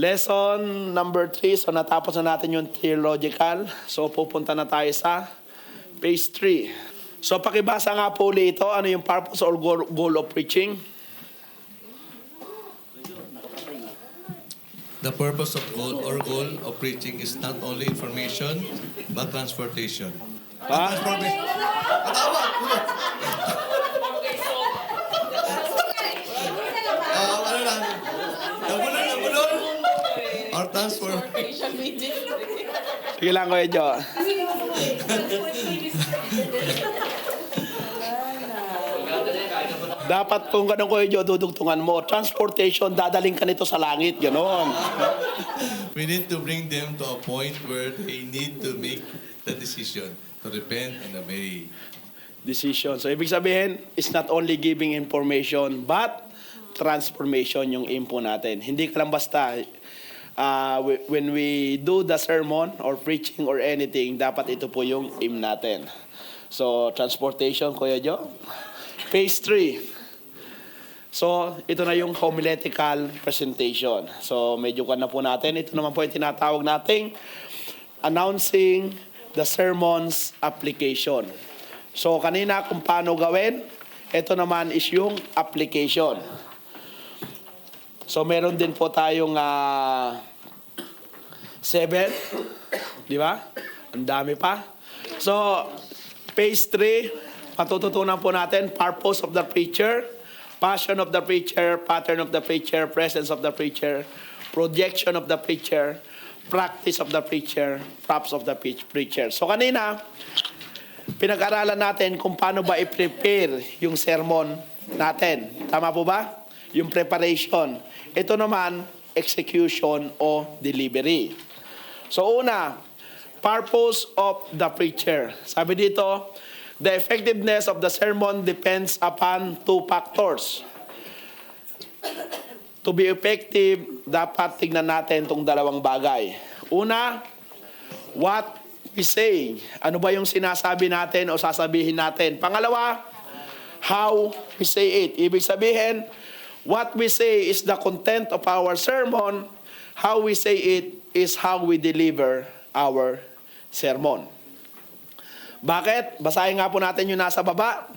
Lesson number 3. So natapos na natin yung theological. So pupunta na tayo sa phase 3. So pakibasa nga po ulit ito. Ano yung purpose or goal of preaching? The purpose of goal of preaching is not only information, but transportation. Ha? Ano lang? Nabulol. Or transformation. Sige lang Kuya Jo. Dapat kung ganun Kuya Jo, dudugtungan mo. Transportation, dadaling ka nito sa langit. Ganon. We need to bring them to a point where they need to make the decision to repent and obey. Decision. So ibig sabihin, it's not only giving information, but transformation yung aim po natin. Hindi ka lang basta, when we do the sermon or preaching or anything, dapat ito po yung aim natin. So, transportation, Kuya Jo. Phase 3. So, ito na yung homiletical presentation. So, medyo kan na po natin. Ito naman po yung tinatawag nating announcing the sermon's application. So, kanina kung paano gawin, ito naman is yung application. So, meron din po tayong 7. Di ba? Ang dami pa. So, phase 3, matututunan po natin purpose of the preacher, passion of the preacher, pattern of the preacher, presence of the preacher, projection of the preacher, practice of the preacher, props of the preacher. So kanina, pinag-aralan natin kung paano ba i-prepare yung sermon natin. Tama po ba? Yung preparation. Ito naman, execution o delivery. So una, purpose of the preacher. Sabi dito, the effectiveness of the sermon depends upon 2 factors. To be effective, dapat tignan natin itong dalawang bagay. Una, what we say. Ano ba yung sinasabi natin o sasabihin natin? Pangalawa, how we say it. Ibig sabihin, what we say is the content of our sermon. How we say it is how we deliver our sermon. Bakit? Basahin nga po natin yung nasa baba.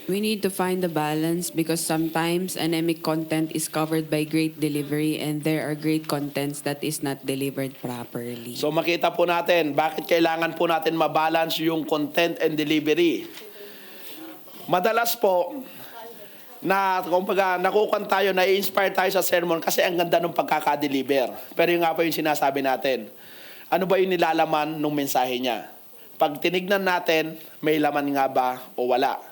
We need to find the balance because sometimes anemic content is covered by great delivery and there are great contents that is not delivered properly. So makita po natin, bakit kailangan po natin mabalance yung content and delivery. Madalas po, na kumbaga nakukuha tayo, na-inspire tayo sa sermon kasi ang ganda ng pagkakadeliver. Pero yung nga po yung sinasabi natin, ano ba yung nilalaman ng mensahe niya? Pag tinignan natin, may laman nga ba o wala?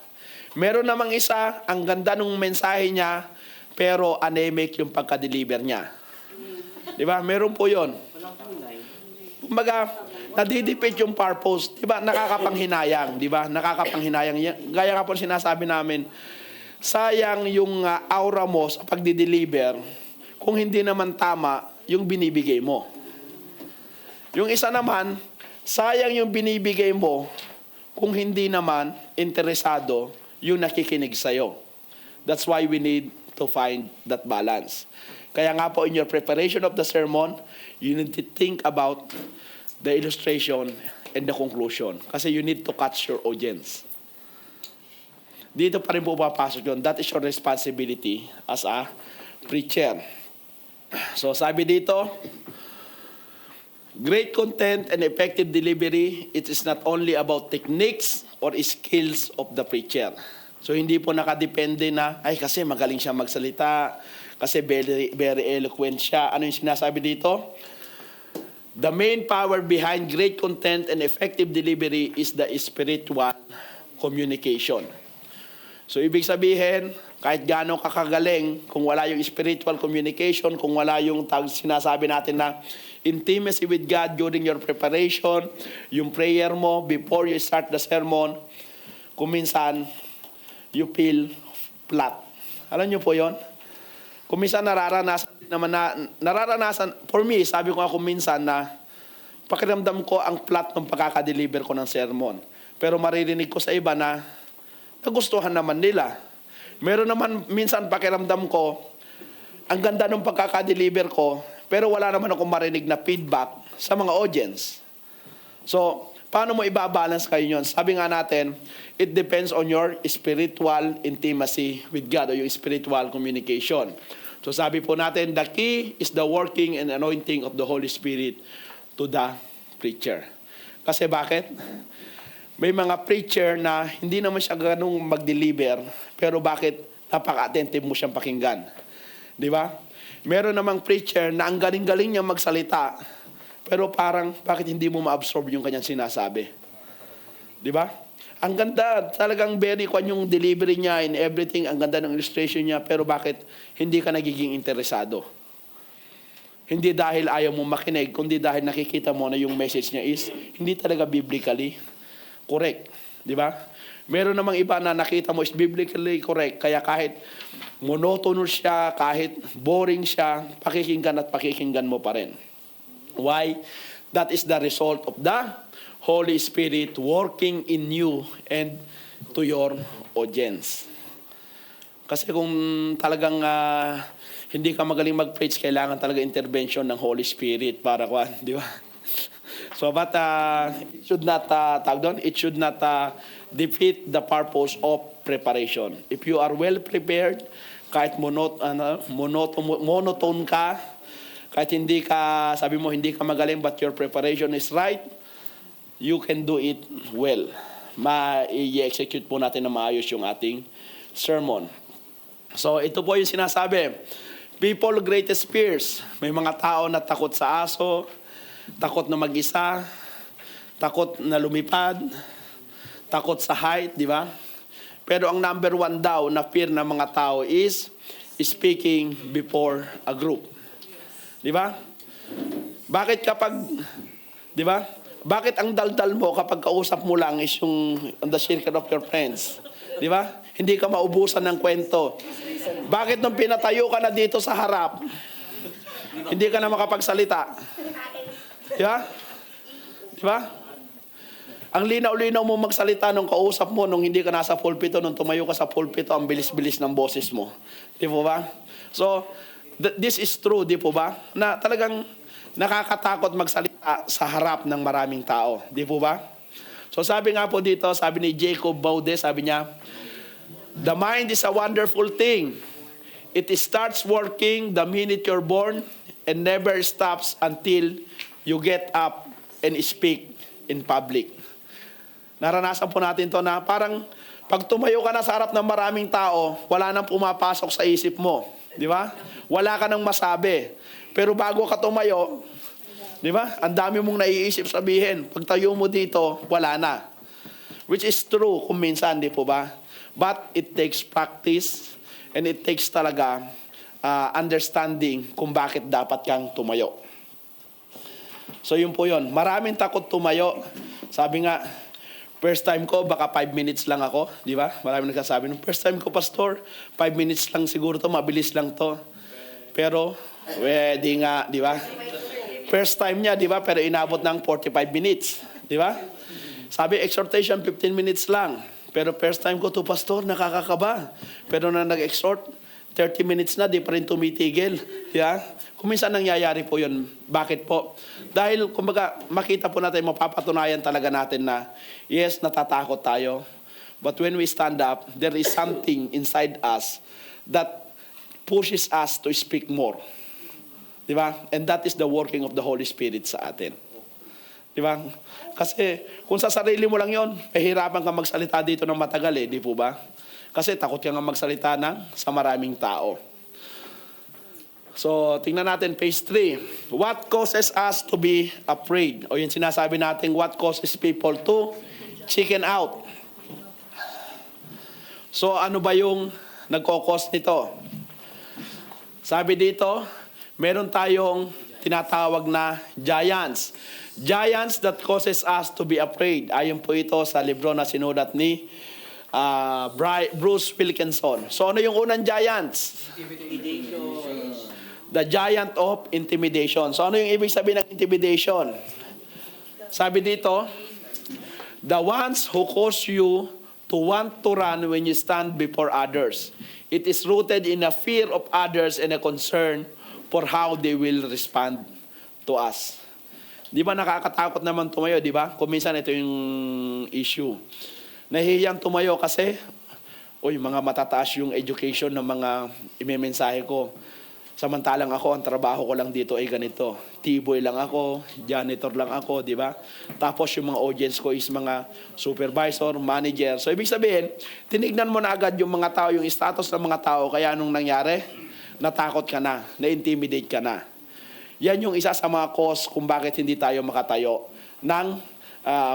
Meron namang isa, ang ganda ng mensahe niya, pero anemic yung pagka-deliver niya. Di ba? Meron po yun. Kumbaga, nadidipit yung purpose. Di ba? Nakakapanghinayang. Di ba? Nakakapanghinayang. Gaya nga po sinasabi namin, sayang yung aura mo sa pagdi-deliver kung hindi naman tama yung binibigay mo. Yung isa naman, sayang yung binibigay mo kung hindi naman interesado yung nakikinig sa'yo. That's why we need to find that balance. Kaya nga po in your preparation of the sermon, you need to think about the illustration and the conclusion. Kasi you need to catch your audience. Dito pa rin po papasok yun. That is your responsibility as a preacher. So sabi dito, great content and effective delivery, it is not only about techniques or skills of the preacher. So hindi po nakadepende na, ay kasi magaling siya magsalita, kasi very, very eloquent siya. Ano yung sinasabi dito? The main power behind great content and effective delivery is the spiritual communication. So ibig sabihin, kahit gaano kakagaling, kung wala yung spiritual communication, kung wala yung sinasabi natin na intimacy with God during your preparation, yung prayer mo before you start the sermon, kung minsan, you feel flat. Alam niyo po yon? Kung minsan nararanasan, for me, sabi ko nga kung minsan na pakiramdam ko ang flat ng pagkakadeliver ko ng sermon. Pero maririnig ko sa iba na nagustuhan naman nila. Meron naman minsan pakiramdam ko, ang ganda ng pagkakadeliver ko, pero wala naman akong marinig na feedback sa mga audience. So, paano mo ibabalance kayo yun? Sabi nga natin, it depends on your spiritual intimacy with God o yung spiritual communication. So sabi po natin, the key is the working and anointing of the Holy Spirit to the preacher. Kasi bakit? May mga preacher na hindi naman siya ganung mag-deliver, pero bakit napaka-attentive mo siyang pakinggan? Di ba? Meron namang preacher na ang galing-galing niya magsalita, pero parang bakit hindi mo ma-absorb yung kanyang sinasabi? Di ba? Ang ganda, talagang very kwan yung delivery niya and everything, ang ganda ng illustration niya, pero bakit hindi ka nagiging interesado? Hindi dahil ayaw mo makinig, kundi dahil nakikita mo na yung message niya is hindi talaga biblically correct. Di ba? Meron namang iba na nakita mo is biblically correct, kaya kahit monotonous siya, kahit boring siya, pakikinggan at pakikinggan mo pa rin. Why? That is the result of the Holy Spirit working in you and to your audience. Kasi kung talagang hindi ka magaling mag-preach, kailangan talaga intervention ng Holy Spirit para di ba? So but it should not it should not defeat the purpose of preparation. If you are well prepared, kahit monotone ka, kahit hindi ka, sabi mo hindi ka magaling but your preparation is right, you can do it well. I-execute po natin na maayos yung ating sermon. So ito po yung sinasabi. People greatest fears. May mga tao na takot sa aso, takot na mag-isa, takot na lumipad, takot sa height, di ba? Pero ang number one daw na fear ng mga tao is speaking before a group. Di ba? Bakit kapag, di ba? Bakit ang daldal mo kapag kausap mo lang is yung on the circle of your friends? Di ba? Hindi ka maubusan ng kwento. Bakit nung pinatayo ka na dito sa harap, hindi ka na makapagsalita? Di ba? Di ba? Ang linaw-linaw mo magsalita nung kausap mo nung hindi ka nasa pulpito, nung tumayo ka sa pulpito, ang bilis-bilis ng boses mo. Di po ba? So, this is true, di po ba? Na talagang nakakatakot magsalita sa harap ng maraming tao. Di po ba? So sabi nga po dito, sabi ni Jacob Baude, sabi niya, the mind is a wonderful thing. It starts working the minute you're born and never stops until you get up and speak in public. Naranasan po natin to na parang pag tumayo ka na sa harap ng maraming tao, wala nang pumapasok sa isip mo. Di ba? Wala ka nang masabi. Pero bago ka tumayo, di ba? Ang dami mong naiisip sabihin. Pag tayo mo dito, wala na. Which is true kung minsan, di po ba? But it takes practice and it takes talaga understanding kung bakit dapat kang tumayo. So yun po yun. Maraming takot tumayo. Sabi nga, first time ko, baka 5 minutes lang ako. Di ba? Maraming nagsasabi, nung first time ko, pastor, 5 minutes lang siguro to, mabilis lang to. Pero, di nga, di ba? First time niya, di ba? Pero inabot ng 45 minutes. Di ba? Sabi, exhortation, 15 minutes lang. Pero first time ko to, pastor, nakakakaba. Pero na nag-exhort, 30 minutes na, di pa rin tumitigil. Di ba? Kung minsan nangyayari po yun. Bakit po? Dahil, kumbaga, makita po natin, mapapatunayan talaga natin na, yes, natatakot tayo. But when we stand up, there is something inside us that pushes us to speak more. Di ba? And that is the working of the Holy Spirit sa atin. Di ba? Kasi kung sa sarili mo lang yon, mahirapan ka magsalita dito ng matagal di po ba? Kasi takot ka nga magsalita sa maraming tao. So, tingnan natin page 3. What causes us to be afraid? O yung sinasabi natin, what causes people to chicken out? So, ano ba yung nagkokos nito? Sabi dito, meron tayong tinatawag na giants. Giants that causes us to be afraid. Ayon po ito sa libro na sinulat ni Bruce Wilkinson. So ano yung unang giants? The giant of intimidation. So ano yung ibig sabihin ng intimidation? Sabi dito, the ones who cause you to want to run when you stand before others. It is rooted in a fear of others and a concern for how they will respond to us. Di ba nakakatakot naman tumayo, di ba? Kung minsan ito yung issue. Nahihiyang tumayo kasi, mga matataas yung education ng mga imemensahe ko. Samantalang ako, ang trabaho ko lang dito ay ganito. T-boy lang ako, janitor lang ako, di ba? Tapos yung mga audience ko is mga supervisor, manager. So ibig sabihin, tinignan mo na agad yung mga tao, yung status ng mga tao, kaya anong nangyari? Natakot ka na, na-intimidate ka na. Yan yung isa sa mga cause kung bakit hindi tayo makatayo ng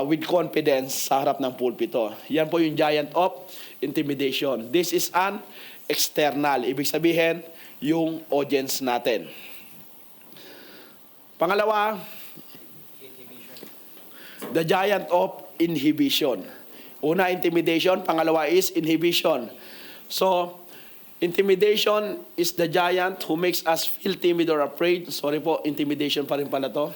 with confidence sa harap ng pulpito. Yan po yung giant of intimidation. This is an external. Ibig sabihin, yung audience natin. Pangalawa, the giant of inhibition. Una, intimidation. Pangalawa is inhibition. So, intimidation is the giant who makes us feel timid or afraid. Sorry po, intimidation pa rin pala to.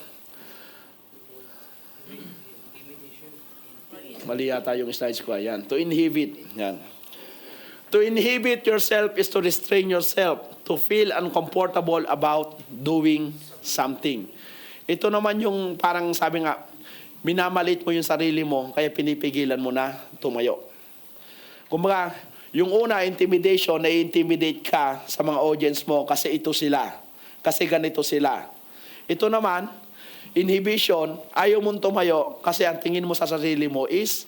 Mali yata yung slides ko. Ayan. To inhibit. Yan. To inhibit yourself is to restrain yourself, to feel uncomfortable about doing something. Ito naman yung parang sabi nga, minamalit mo yung sarili mo, kaya pinipigilan mo na tumayo. Kumbaga, yung una, intimidation, na-intimidate ka sa mga audience mo kasi ito sila, kasi ganito sila. Ito naman, inhibition, ayaw mong tumayo kasi ang tingin mo sa sarili mo is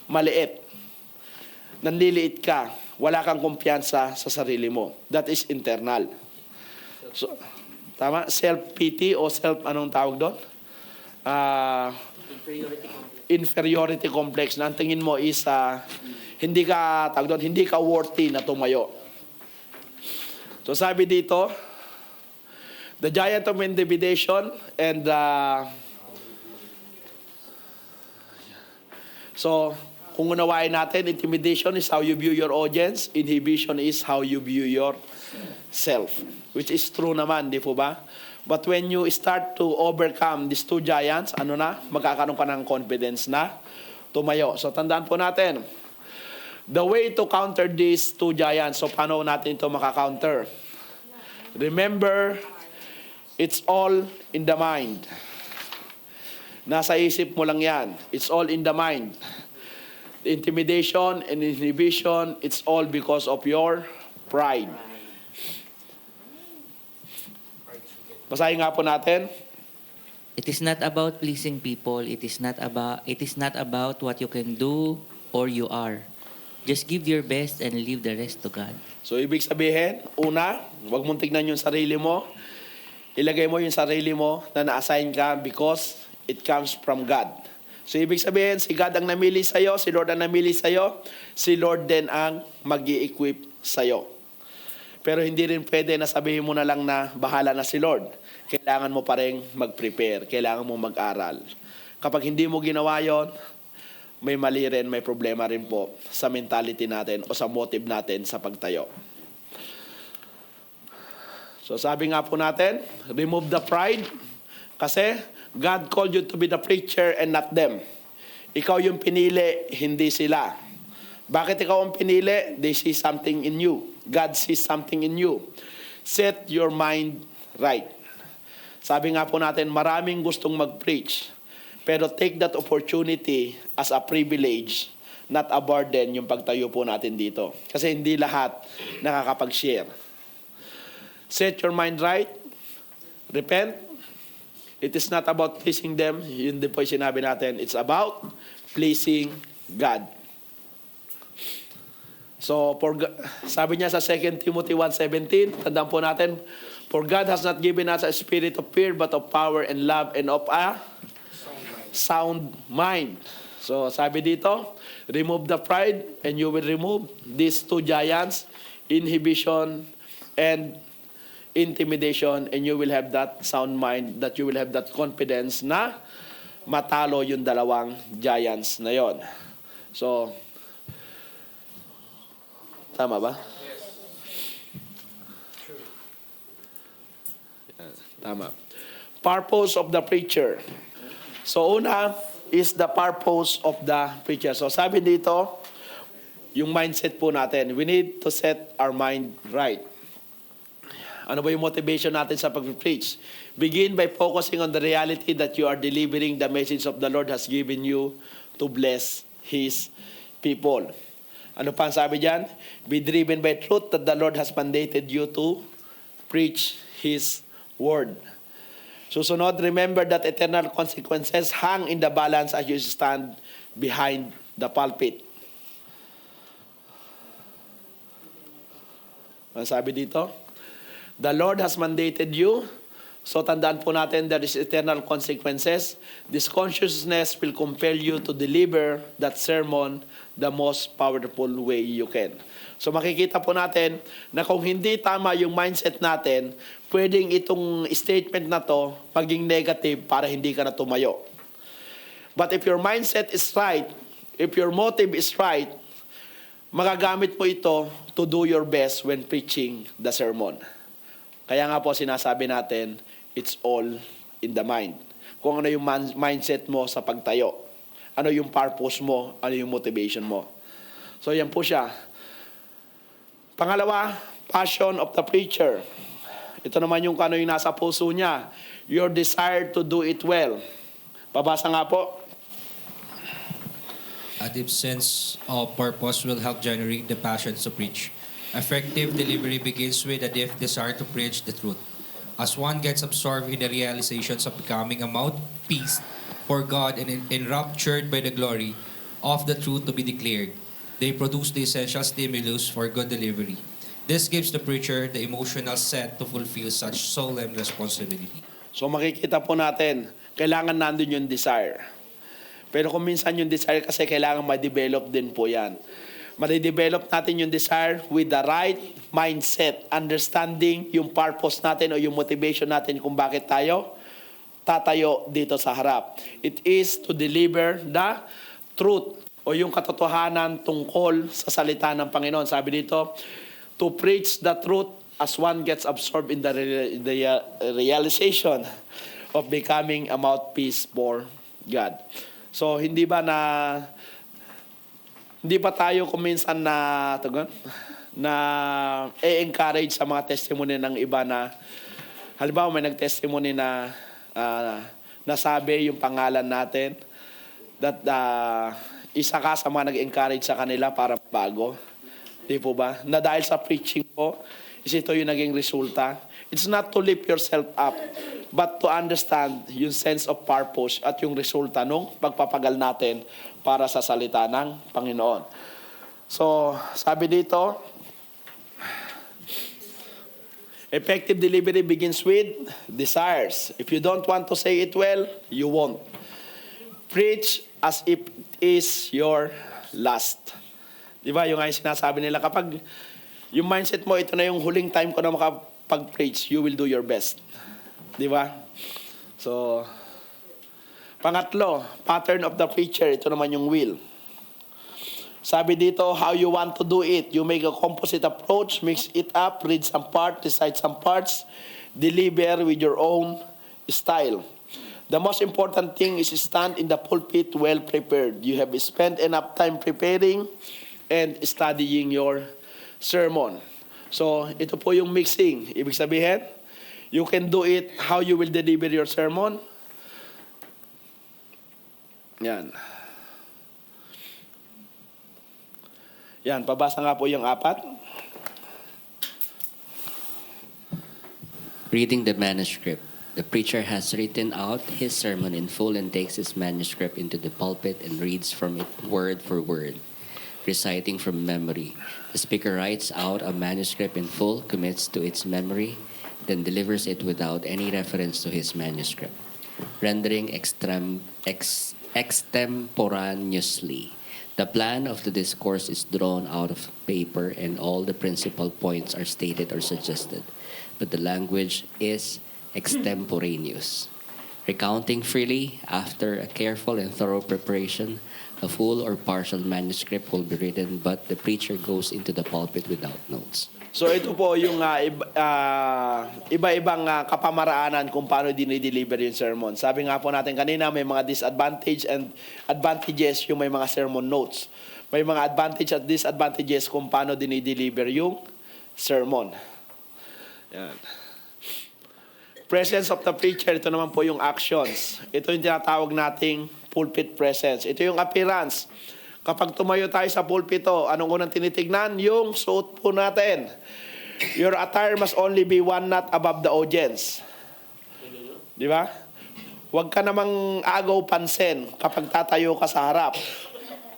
maliit. Nanliliit ka. Wala kang kumpiyansa sa sarili mo. That is internal. So, tama? Self-pity o anong tawag doon? Inferiority complex. Na ang tingin mo is hindi ka worthy na tumayo. So sabi dito, the giant of intimidation and so kung unawain natin, intimidation is how you view your audience, inhibition is how you view yourself. Which is true naman, di po ba? But when you start to overcome these two giants, magkakaroon ka ng confidence na tumayo. So tandaan po natin, the way to counter these two giants, so paano natin ito makakounter? Remember, it's all in the mind. Nasa isip mo lang yan. It's all in the mind. Intimidation and inhibition, it's all because of your pride. Basahin nga po natin. It is not about pleasing people. It is not about what you can do or you are. Just give your best and leave the rest to God. So ibig sabihin, una, huwag mong tignan yung sarili mo. Ilagay mo yung sarili mo na na-assign ka because it comes from God. So ibig sabihin, si God ang namili sa'yo, si Lord ang namili sa'yo, si Lord din ang mag-i-equip sa'yo. Pero hindi rin pwede na sabihin mo na lang na bahala na si Lord. Kailangan mo pa rin mag-prepare, kailangan mo mag-aral. Kapag hindi mo ginawa yon, may mali rin, may problema rin po sa mentality natin o sa motive natin sa pagtayo. So sabi nga po natin, remove the pride kasi God called you to be the preacher and not them. Ikaw yung pinili, hindi sila. Bakit ikaw ang pinili? They see something in you. God sees something in you. Set your mind right. Sabi nga po natin, maraming gustong mag-preach. Pero take that opportunity as a privilege, not a burden yung pagtayo po natin dito. Kasi hindi lahat nakakapag-share. Set your mind right. Repent. It is not about pleasing them. Yun din po yung sinabi natin. It's about pleasing God. So, sabi niya sa 2 Timothy 1:17, tandaan po natin, for God has not given us a spirit of fear, but of power and love and of a sound mind. So, sabi dito, remove the pride and you will remove these two giants, inhibition and intimidation, and you will have that sound mind, that you will have that confidence na matalo yung dalawang giants na yon. So, tama ba? Tama. Purpose of the preacher. So, una is the purpose of the preacher. So, sabi dito, yung mindset po natin, we need to set our mind right. Ano ba yung motivation natin sa pag-preach? Begin by focusing on the reality that you are delivering the message of the Lord has given you to bless His people. Ano pa ang sabi dyan? Be driven by truth that the Lord has mandated you to preach His word. Susunod, remember that eternal consequences hang in the balance as you stand behind the pulpit. Ang sabi dito, the Lord has mandated you. So tandaan po natin, there is eternal consequences. This consciousness will compel you to deliver that sermon the most powerful way you can. So makikita po natin na kung hindi tama yung mindset natin, pwedeng itong statement na to maging negative para hindi ka na tumayo. But if your mindset is right, if your motive is right, magagamit mo ito to do your best when preaching the sermon. Kaya nga po sinasabi natin, it's all in the mind. Kung ano yung mindset mo sa pagtayo. Ano yung purpose mo, ano yung motivation mo. So yan po siya. Pangalawa, passion of the preacher. Ito naman yung kano yung nasa puso niya. Your desire to do it well. Pabasa nga po. A deep sense of purpose will help generate the passion to preach. Effective delivery begins with a deep desire to preach the truth. As one gets absorbed in the realizations of becoming a mouthpiece for God and enraptured by the glory of the truth to be declared, they produce the essential stimulus for good delivery. This gives the preacher the emotional set to fulfill such solemn responsibility. So makikita po natin, kailangan nandun yung desire. Pero kung minsan yung desire kasi kailangan ma-develop din po yan. Ma-develop natin yung desire with the right mindset, understanding yung purpose natin o yung motivation natin kung bakit tayo tatayo dito sa harap. It is to deliver the truth o yung katotohanan tungkol sa salita ng Panginoon. Sabi dito, to preach the truth as one gets absorbed in the realization of becoming a mouthpiece for God. So hindi ba hindi pa tayo kuminsan na encourage sa mga testimony ng iba na halimbawa may nag-testimony na nasabi yung pangalan natin that isa ka sa mga nag-encourage sa kanila para bago. Di po ba? Na dahil sa preaching po, ito yung naging resulta. It's not to lift yourself up, but to understand yung sense of purpose at yung resulta nung pagpapagal natin para sa salita ng Panginoon. So, sabi dito, effective delivery begins with desires. If you don't want to say it well, you won't. Preach as if it is your last. Di ba? Yung nga yung sinasabi nila, kapag yung mindset mo, ito na yung huling time ko na makapag-preach, you will do your best. Di ba? So, pangatlo, pattern of the preacher, ito naman yung will. Sabi dito, how you want to do it. You make a composite approach, mix it up, read some part, recite some parts, deliver with your own style. The most important thing is stand in the pulpit well prepared. You have spent enough time preparing and studying your sermon. So, ito po yung mixing. Ibig sabihin, you can do it how you will deliver your sermon. Yan. Yan, pabasa nga po yung 4. Reading the manuscript. The preacher has written out his sermon in full and takes his manuscript into the pulpit and reads from it word for word, reciting from memory. The speaker writes out a manuscript in full, commits to its memory, then delivers it without any reference to his manuscript, rendering extemporaneously. The plan of the discourse is drawn out of paper and all the principal points are stated or suggested, but the language is extemporaneous. Recounting freely, after a careful and thorough preparation, a full or partial manuscript will be written, but the preacher goes into the pulpit without notes. So ito po yung iba-ibang kapamaraanan kung paano dinideliver yung sermon. Sabi nga po natin kanina, may mga disadvantage and advantages yung may mga sermon notes. May mga advantage at disadvantages kung paano dinideliver yung sermon. Yan. Presence of the preacher, ito naman po yung actions. Ito yung tinatawag nating pulpit presence. Ito yung appearance. Kapag tumayo tayo sa pulpito, anong unang tinitignan? Yung suot po natin. Your attire must only be one knot above the audience. Di ba? Huwag ka namang agaw pansin kapag tatayo ka sa harap.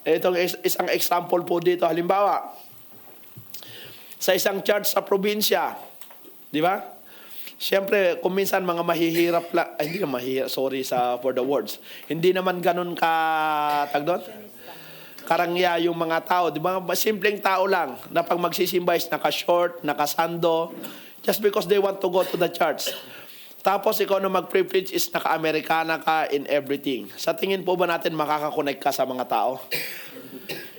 Itong isang example po dito. Halimbawa, sa isang church sa probinsya, di ba? Siyempre, kung minsan mga mahihirap lang, ay, hindi na mahihirap, sorry for the words. Hindi naman ganun tag doon? Karangya yung mga tao, di ba? Simpleng tao lang na pag magsisimba is naka-short, naka-sando, just because they want to go to the church. Tapos ikaw na mag-preach is naka-Amerikana ka in everything. Sa tingin po ba natin makakakonect ka sa mga tao?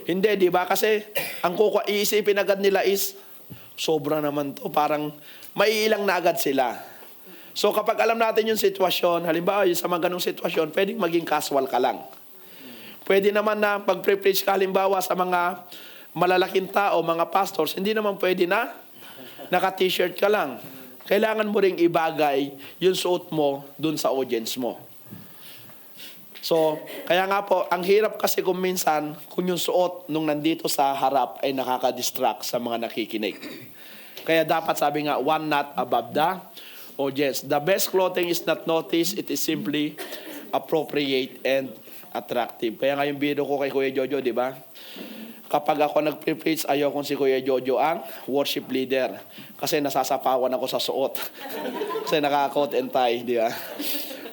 Hindi, di ba? Kasi ang iisipin agad nila is, sobra naman to, parang maiilang na agad sila. So kapag alam natin yung sitwasyon, halimbawa yung sa mga ganong sitwasyon, pwedeng maging casual ka lang. Pwede naman na pag-preach ka halimbawa sa mga malalaking tao, mga pastors, hindi naman pwede na naka-t-shirt ka lang. Kailangan mo ring ibagay yung suot mo dun sa audience mo. So, kaya nga po, ang hirap kasi kung minsan, kung yung suot nung nandito sa harap ay nakaka-distract sa mga nakikinig. Kaya dapat sabi nga, one knot above the audience. The best clothing is not noticed, it is simply appropriate and attractive. Kaya nga yung video ko kay Kuya Jojo, di ba? Kapag ako nag-preach, ayaw kong si Kuya Jojo ang worship leader. Kasi nasasapawan ako sa suot. Kasi naka-coat and tie, di ba?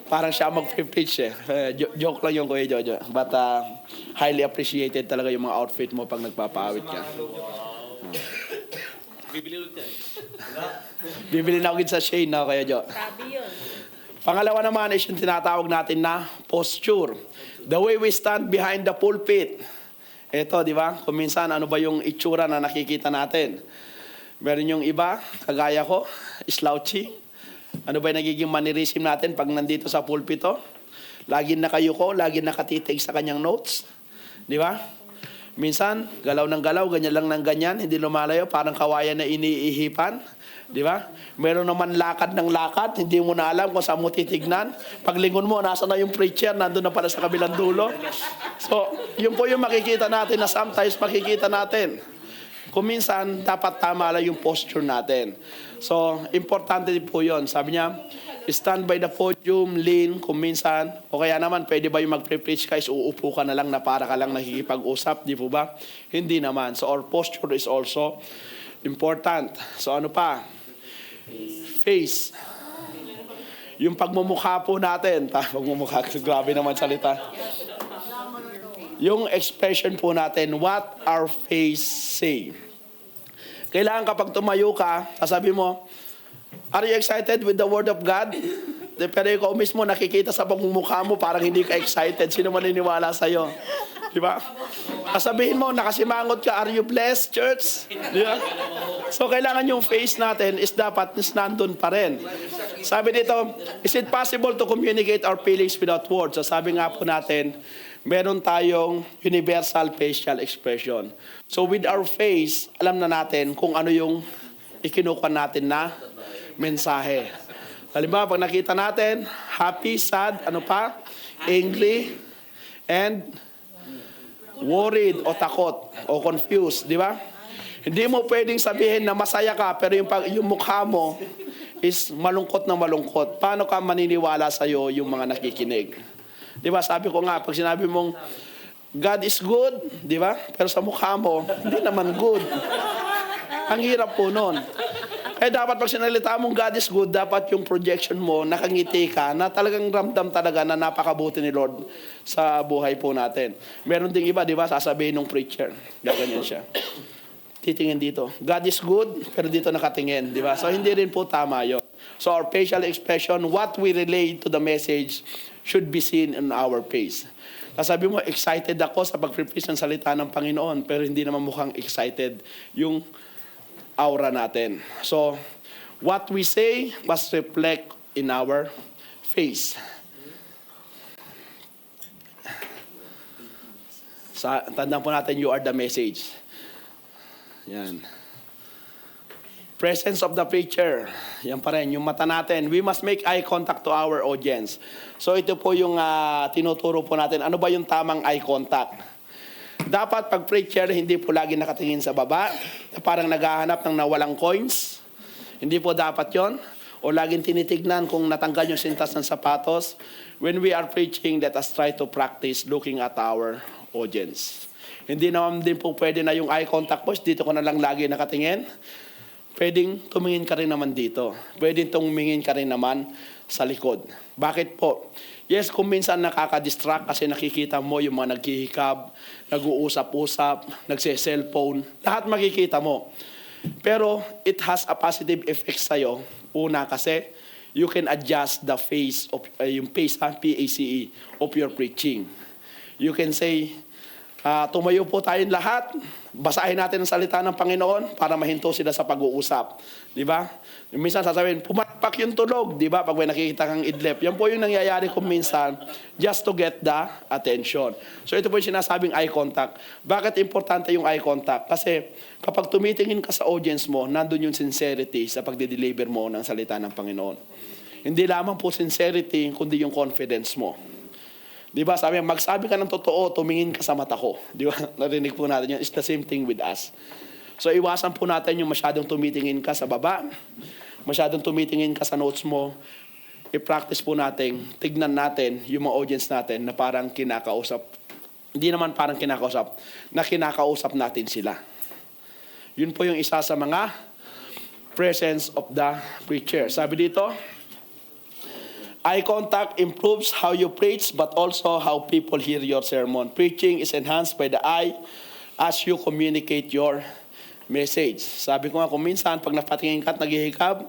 Parang siya mag-preach eh. Joke lang yung Kuya Jojo. But highly appreciated talaga yung mga outfit mo pag nagpapaawit ka. Bibili na ako sa Shane na Kuya Jo. Sabi yun. Pangalawa naman is yung tinatawag natin na posture. The way we stand behind the pulpit. Ito, di ba? Kung minsan, ano ba yung itsura na nakikita natin? Meron yung iba, kagaya ko, slouchy. Ano ba yung nagiging mannerism natin pag nandito sa pulpito? Lagi nakayuko, lagi nakatitig sa kanyang notes. Di ba? Minsan, galaw ng galaw, ganyan lang ng ganyan, hindi lumalayo, parang kawayan na iniihipan. Di ba? Meron naman lakad ng lakad, hindi mo na alam kung saan mo titignan. Paglingon mo, nasa na yung preacher, nandun na pala sa kabilang dulo. So, yun po yung makikita natin na sometimes makikita natin. Kung minsan, dapat tama lang yung posture natin. So, importante din po yun. Sabi niya, stand by the podium, lean, kung minsan, o kaya naman, pwede ba yung mag-preach ka is uupo ka na lang na para ka lang nakikipag-usap, di po ba? Hindi naman. So, our posture is also important. So, ano pa? Face. Yung pagmumukha po natin, pagmumukha, grabe naman salita. Yung expression po natin, what our face say. Kailangan kapag tumayo ka, sasabi mo, are you excited with the Word of God? Pero ikaw mismo nakikita sa pagmumukha mo, parang hindi ka excited. Sino maniniwala sa'yo? Di ba? Sasabihin mo, nakasimangot ka, are you blessed, church? Di ba? So, kailangan yung face natin is dapat nandun pa rin. Sabi dito, is it possible to communicate our feelings without words? So, sabi nga po natin, meron tayong universal facial expression. So, with our face, alam na natin kung ano yung ikinukuha natin na mensahe. Halimbawa, pag nakita natin, happy, sad, ano pa? Angry, and worried o takot o confused, di ba? Hindi mo pwedeng sabihin na masaya ka pero yung mukha mo is malungkot na malungkot. Paano ka maniniwala sa'yo yung mga nakikinig? Di ba? Sabi ko nga, pag sinabi mong God is good, di ba? Pero sa mukha mo, hindi naman good. Ang hirap po nun. Dapat pag sinalita mong God is good, dapat yung projection mo, nakangiti ka, na talagang ramdam talaga na napakabuti ni Lord sa buhay po natin. Meron ding iba, di ba, sasabihin ng preacher. Gaganyan siya. Titingin dito. God is good, pero dito nakatingin, di ba? So, hindi rin po tama yun. So, our facial expression, what we relate to the message should be seen in our face. Sabi mo, excited ako sa pag-preach ng salita ng Panginoon, pero hindi naman mukhang excited yung aura natin. So, what we say must reflect in our face. Tandaan po natin, you are the message. Yan. Presence of the preacher. Yan pa rin, yung mata natin. We must make eye contact to our audience. So ito po yung tinuturo po natin. Ano ba yung tamang eye contact? Dapat pag preacher, hindi po lagi nakatingin sa baba. Parang naghahanap ng nawalang coins. Hindi po dapat yon. O laging tinitignan kung natanggal yung sintas ng sapatos. When we are preaching, let us try to practice looking at our audience. Hindi naman din po pwede na yung eye contact po, dito ko na lang lagi nakatingin. Pwedeng tumingin ka rin naman dito. Pwedeng tumingin ka rin naman sa likod. Bakit po? Yes, kung minsan nakaka-distract kasi nakikita mo yung mga naghihikab, nag-uusap-usap, nagse-cellphone, lahat makikita mo. Pero it has a positive effect sa'yo. Una kasi, you can adjust the pace of, yung pace, P-A-C-E, of your preaching. You can say, tumayo po tayong lahat, basahin natin ang salita ng Panginoon para mahinto sila sa pag-uusap. Di ba? Yung minsan sasabihin, pumapak yung tulog, di ba? Pag may nakikita kang idlip. Yan po yung nangyayari kung minsan just to get the attention. So ito po yung sinasabing eye contact. Bakit importante yung eye contact? Kasi kapag tumitingin ka sa audience mo, nandun yung sincerity sa pagde-deliver mo ng salita ng Panginoon. Hindi lamang po sincerity, kundi yung confidence mo. Di ba? Sabi, magsabi ka ng totoo, tumingin ka sa mata ko. Di ba? Narinig po natin yun. It's the same thing with us. So, iwasan po natin yung masyadong tumitingin ka sa baba, masyadong tumitingin ka sa notes mo. I-practice po natin, tignan natin yung mga audience natin na parang kinakausap. Hindi naman parang kinakausap, na kinakausap natin sila. Yun po yung isa sa mga presence of the preacher. Sabi dito, eye contact improves how you preach but also how people hear your sermon. Preaching is enhanced by the eye as you communicate your message. Sabi ko nga kung minsan pag napatingin ka at naghihikab,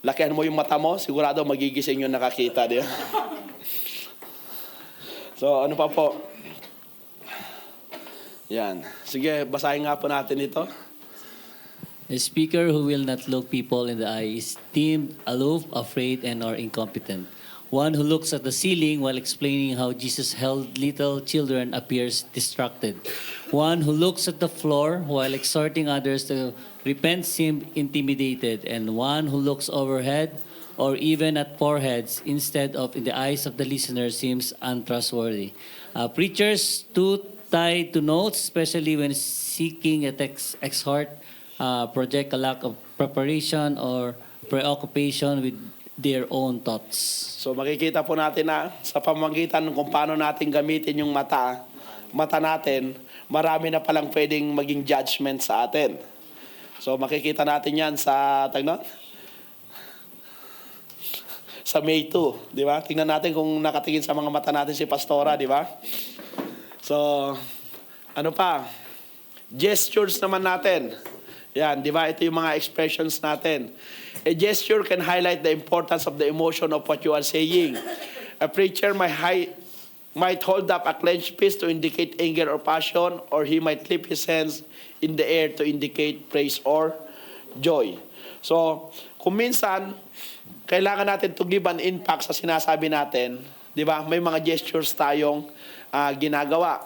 lakihan mo yung mata mo, sigurado magigising yung nakakita. Di ba? So ano pa po? Yan. Sige, basahin nga po natin ito. A speaker who will not look people in the eye is deemed aloof, afraid, and or incompetent. One who looks at the ceiling while explaining how Jesus held little children appears distracted. One who looks at the floor while exhorting others to repent seems intimidated. And one who looks overhead or even at foreheads instead of in the eyes of the listener seems untrustworthy. Preachers too tied to notes, especially when seeking a text exhort, project a lack of preparation or preoccupation with their own thoughts. So makikita po natin na sa pamamagitan kung paano natin gamitin yung mata natin, marami na palang pwedeng maging judgment sa atin. So makikita natin yan sa sa May 2, di ba? Tingnan natin kung nakatingin sa mga mata natin si Pastora, di ba? So, ano pa? Gestures naman natin. Yan, di ba? Ito yung mga expressions natin. A gesture can highlight the importance of the emotion of what you are saying. A preacher might hold up a clenched fist to indicate anger or passion, or he might flip his hands in the air to indicate praise or joy. So, kung minsan, kailangan natin to give an impact sa sinasabi natin, di ba? May mga gestures tayong ginagawa.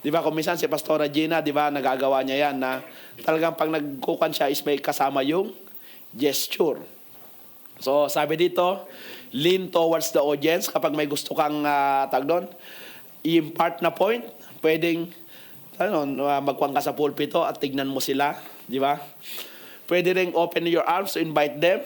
Di ba, kung minsan si Pastora Gina, di ba, nagagawa niya yan na talagang pag nagkukan siya is may kasama yung gesture. So, sabi dito, lean towards the audience. Kapag may gusto kang i-impart na point, pwedeng magkuhan ka sa pulpito at tignan mo sila. Di ba? Pwede rin open your arms to invite them.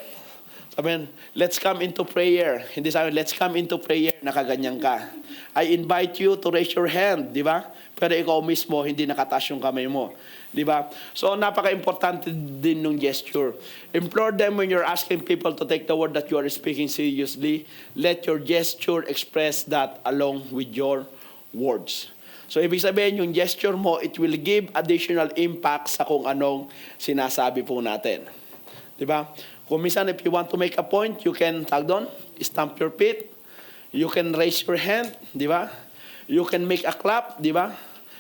Sabihin, let's come into prayer. Hindi sabihin, let's come into prayer, nakaganyan ka. I invite you to raise your hand, di ba? Pero ikaw mismo, hindi nakataas yung kamay mo. Di ba? So, napaka-importante din ng gesture. Implore them when you're asking people to take the word that you are speaking seriously. Let your gesture express that along with your words. So, ibig sabihin, yung gesture mo, it will give additional impact sa kung anong sinasabi po natin. Di ba? Kung minsan, if you want to make a point, you can, stamp your feet. You can raise your hand, di ba? You can make a clap, di ba?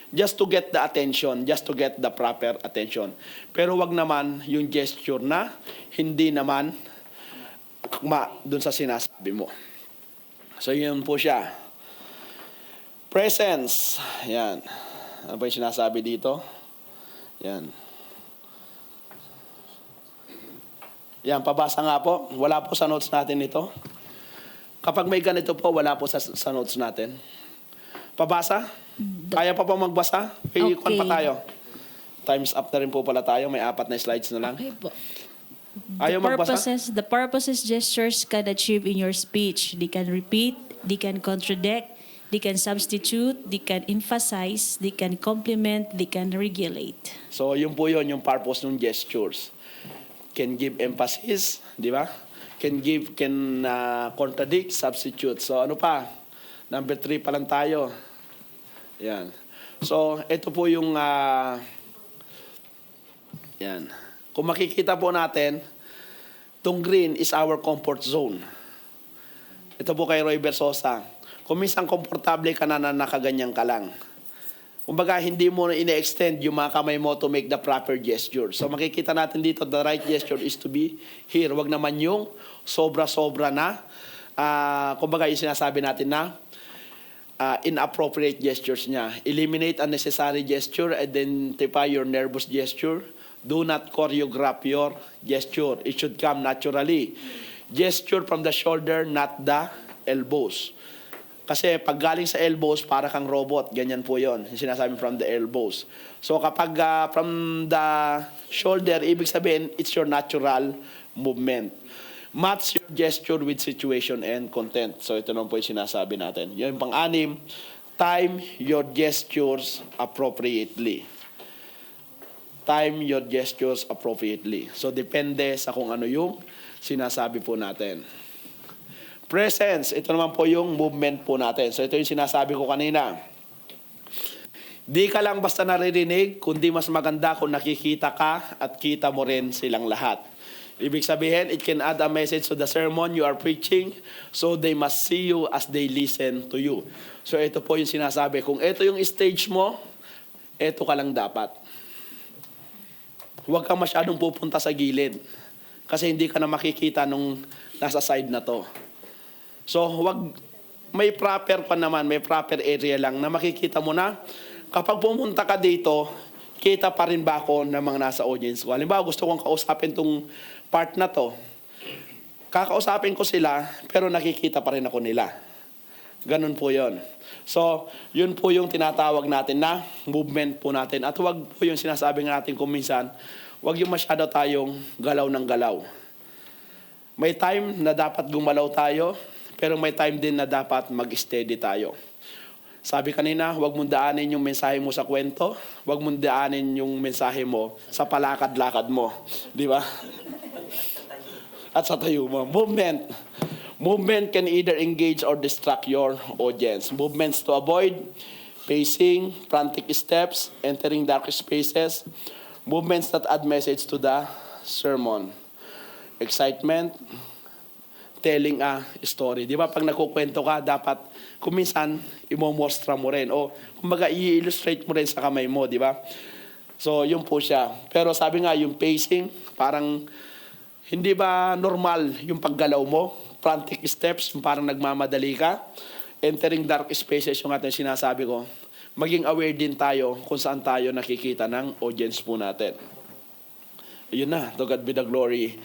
Just to get the attention, just to get the proper attention. Pero wag naman yung gesture na hindi naman dun sa sinasabi mo. So, yun po siya. Presence. Yan. Ano ba yung sinasabi dito? Yan. Yan, pabasa nga po. Wala po sa notes natin ito. Kapag may ganito po, wala po sa notes natin. Pabasa? Kaya pa po magbasa? Ikon pa Okay. tayo. Time's up na rin po pala tayo. May 4 na slides na lang. Okay po. Ayaw magbasa? The purposes gestures can achieve in your speech. They can repeat, they can contradict, they can substitute, they can emphasize, they can complement, they can regulate. So, yun po yun, yung purpose ng gestures. Can give emphasis, di ba? Can contradict, substitute. So, ano pa? Number 3 pa lang tayo. Yan. So, ito po yung, yan. Kung makikita po natin, itong green is our comfort zone. Ito po kay Roy Versosa. Kung minsan komportable ka na nakaganyan ka lang. Kumbaga, hindi mo na ine-extend yung mga kamay mo to make the proper gesture. So makikita natin dito, the right gesture is to be here. Wag naman yung sobra-sobra na, kumbaga yung sinasabi natin na, inappropriate gestures niya. Eliminate unnecessary gesture, identify your nervous gesture. Do not choreograph your gesture. It should come naturally. Gesture from the shoulder, not the elbows. Kasi pag galing sa elbows, para kang robot. Ganyan po yon. Sinasabi from the elbows. So kapag from the shoulder, ibig sabihin, it's your natural movement. Match your gesture with situation and content. So ito naman po yung sinasabi natin. Yung pang-anim, time your gestures appropriately. Time your gestures appropriately. So depende sa kung ano yung sinasabi po natin. Presence, ito naman po yung movement po natin. So ito yung sinasabi ko kanina. Di ka lang basta naririnig, kundi mas maganda kung nakikita ka at kita mo rin silang lahat. Ibig sabihin, it can add a message to the sermon you are preaching, so they must see you as they listen to you. So ito po yung sinasabi. Kung ito yung stage mo, ito ka lang dapat. Huwag kang masyadong pupunta sa gilid. Kasi hindi ka na makikita nung nasa side na to. So, may proper pa naman, may proper area lang na makikita mo na kapag pumunta ka dito, kita pa rin ba ako ng mga nasa audience ko. Halimbawa, gusto kong kausapin tong part na to. Kakausapin ko sila, pero nakikita pa rin ako nila. Ganun po yon. So, yun po yung tinatawag natin na movement po natin. At wag po yung sinasabi natin kung minsan, wag yung masyado tayong galaw ng galaw. May time na dapat gumalaw tayo, pero may time din na dapat mag-steady tayo. Sabi kanina, wag mong daanin yung mensahe mo sa kwento, wag mong daanin yung mensahe mo sa palakad-lakad mo. Di ba? At sa tayo mo. Movement. Movement can either engage or distract your audience. Movements to avoid, pacing, frantic steps, entering dark spaces. Movements that add message to the sermon. Excitement, telling a story. Di ba pag nagkukwento ka, dapat kuminsan imomostra mo rin. O kumbaga i-illustrate mo rin sa kamay mo, di ba? So yun po siya. Pero sabi nga yung pacing, parang hindi ba normal yung paggalaw mo? Frantic steps, parang nagmamadali ka. Entering dark spaces, yung ating sinasabi ko. Maging aware din tayo kung saan tayo nakikita ng audience po natin. Yun na, to God be the glory.